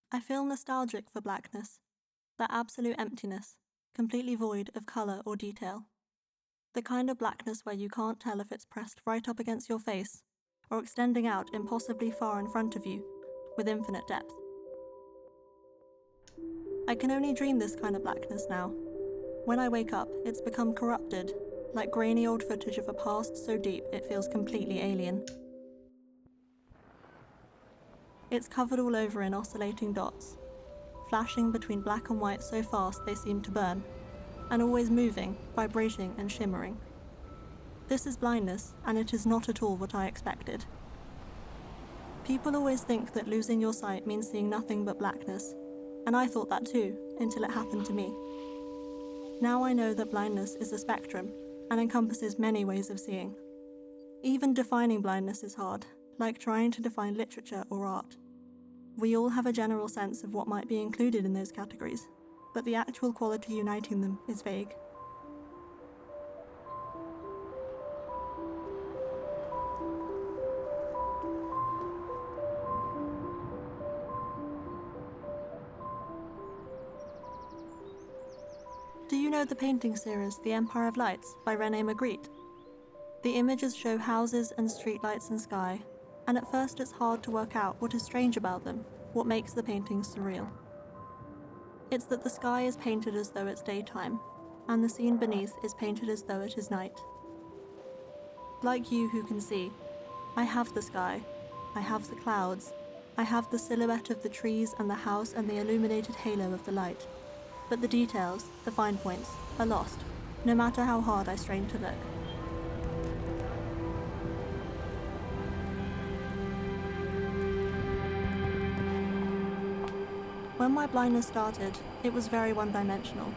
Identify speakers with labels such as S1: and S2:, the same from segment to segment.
S1: I feel nostalgic for blackness, that absolute emptiness, completely void of colour or detail. The kind of blackness where you can't tell if it's pressed right up against your face or extending out impossibly far in front of you with infinite depth. I can only dream this kind of blackness now. When I wake up, it's become corrupted, like grainy old footage of a past so deep it feels completely alien. It's covered all over in oscillating dots, flashing between black and white so fast they seem to burn, and always moving, vibrating and shimmering. This is blindness, and it is not at all what I expected. People always think that losing your sight means seeing nothing but blackness, and I thought that too, until it happened to me. Now I know that blindness is a spectrum, and encompasses many ways of seeing. Even defining blindness is hard, like trying to define literature or art. We all have a general sense of what might be included in those categories, but the actual quality uniting them is vague. Do you know the painting series The Empire of Lights by René Magritte? The images show houses and streetlights and sky, and at first it's hard to work out what is strange about them, what makes the paintings surreal. It's that the sky is painted as though it's daytime, and the scene beneath is painted as though it is night. Like you who can see, I have the sky, I have the clouds, I have the silhouette of the trees and the house and the illuminated halo of the light. But the details, the fine points, are lost, no matter how hard I strain to look. When my blindness started, it was very one-dimensional.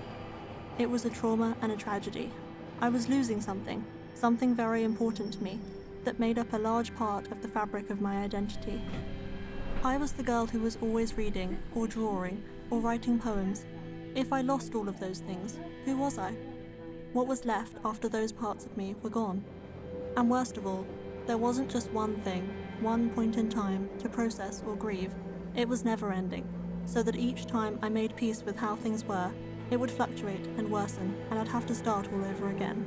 S1: It was a trauma and a tragedy. I was losing something very important to me, that made up a large part of the fabric of my identity. I was the girl who was always reading, or drawing, or writing poems. If I lost all of those things, who was I? What was left after those parts of me were gone? And worst of all, there wasn't just one thing, one point in time, to process or grieve. It was never-ending, so that each time I made peace with how things were, it would fluctuate and worsen, and I'd have to start all over again.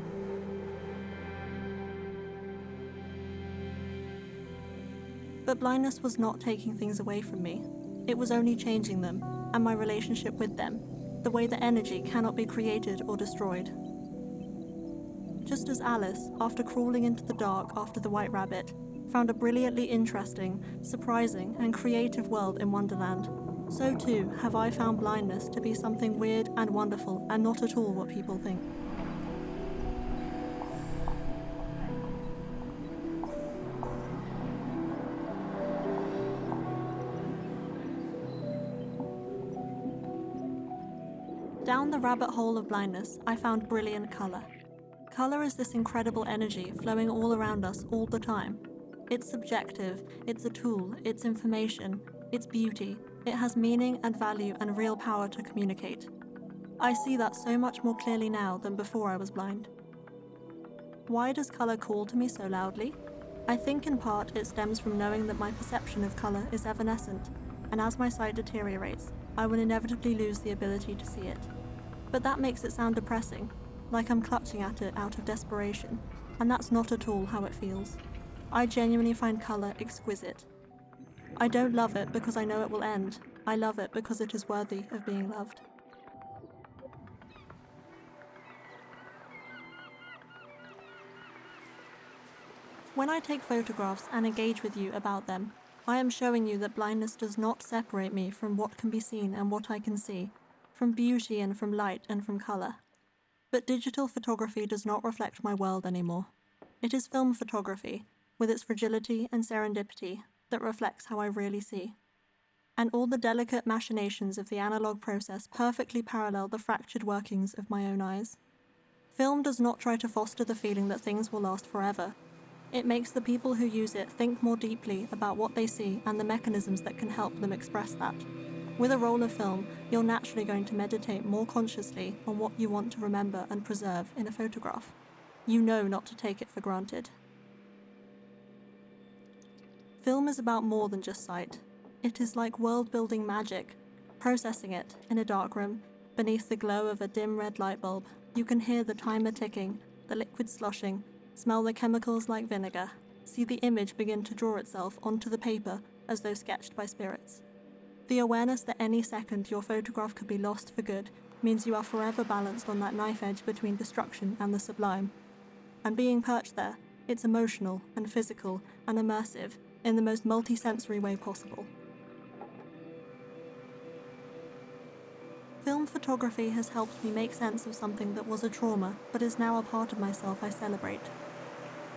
S1: But blindness was not taking things away from me. It was only changing them, and my relationship with them, the way that energy cannot be created or destroyed. Just as Alice, after crawling into the dark after the White Rabbit, found a brilliantly interesting, surprising, and creative world in Wonderland, so too have I found blindness to be something weird and wonderful and not at all what people think. Down the rabbit hole of blindness, I found brilliant colour. Colour is this incredible energy flowing all around us all the time. It's subjective, it's a tool, it's information, it's beauty, it has meaning and value and real power to communicate. I see that so much more clearly now than before I was blind. Why does colour call to me so loudly? I think in part it stems from knowing that my perception of colour is evanescent, and as my sight deteriorates, I will inevitably lose the ability to see it. But that makes it sound depressing, like I'm clutching at it out of desperation, and that's not at all how it feels. I genuinely find colour exquisite. I don't love it because I know it will end. I love it because it is worthy of being loved. When I take photographs and engage with you about them, I am showing you that blindness does not separate me from what can be seen and what I can see, from beauty and from light and from colour. But digital photography does not reflect my world anymore. It is film photography, with its fragility and serendipity, that reflects how I really see. And all the delicate machinations of the analogue process perfectly parallel the fractured workings of my own eyes. Film does not try to foster the feeling that things will last forever. It makes the people who use it think more deeply about what they see and the mechanisms that can help them express that. With a roll of film, you're naturally going to meditate more consciously on what you want to remember and preserve in a photograph. You know not to take it for granted. Film is about more than just sight. It is like world-building magic. Processing it in a darkroom, beneath the glow of a dim red light bulb, you can hear the timer ticking, the liquid sloshing, smell the chemicals like vinegar, see the image begin to draw itself onto the paper as though sketched by spirits. The awareness that any second your photograph could be lost for good means you are forever balanced on that knife edge between destruction and the sublime. And being perched there, it's emotional and physical and immersive in the most multi-sensory way possible. Film photography has helped me make sense of something that was a trauma but is now a part of myself I celebrate.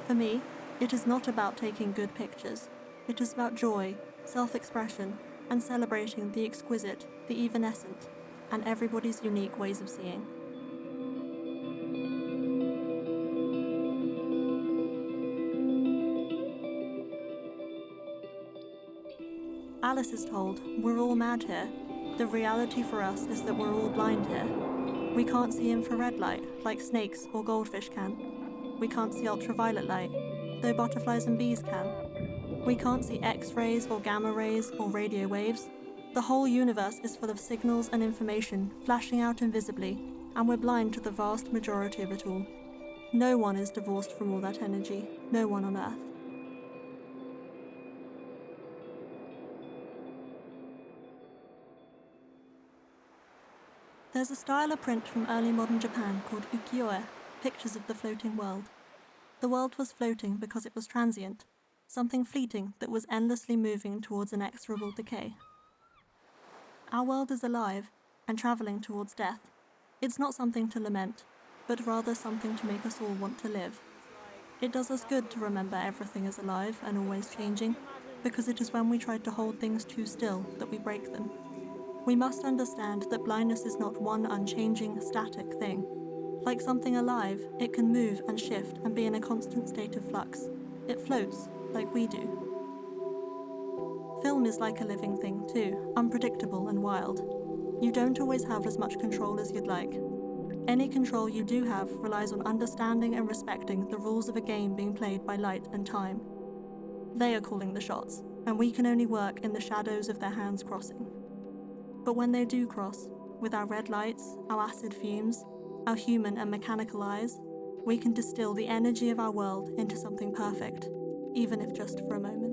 S1: For me, it is not about taking good pictures. It is about joy, self-expression, and celebrating the exquisite, the evanescent, and everybody's unique ways of seeing. Alice is told, "We're all mad here. The reality for us is that we're all blind here. We can't see infrared light, like snakes or goldfish can. We can't see ultraviolet light, though butterflies and bees can. We can't see X-rays or gamma rays or radio waves. The whole universe is full of signals and information flashing out invisibly, and we're blind to the vast majority of it all. No one is divorced from all that energy, no one on Earth." There's a style of print from early modern Japan called ukiyo-e, pictures of the floating world. The world was floating because it was transient, something fleeting that was endlessly moving towards inexorable decay. Our world is alive and travelling towards death. It's not something to lament, but rather something to make us all want to live. It does us good to remember everything is alive and always changing, because it is when we try to hold things too still that we break them. We must understand that blindness is not one unchanging, static thing. Like something alive, it can move and shift and be in a constant state of flux. It floats, like we do. Film is like a living thing too, unpredictable and wild. You don't always have as much control as you'd like. Any control you do have relies on understanding and respecting the rules of a game being played by light and time. They are calling the shots, and we can only work in the shadows of their hands crossing. But when they do cross, with our red lights, our acid fumes, our human and mechanical eyes, we can distill the energy of our world into something perfect, even if just for a moment.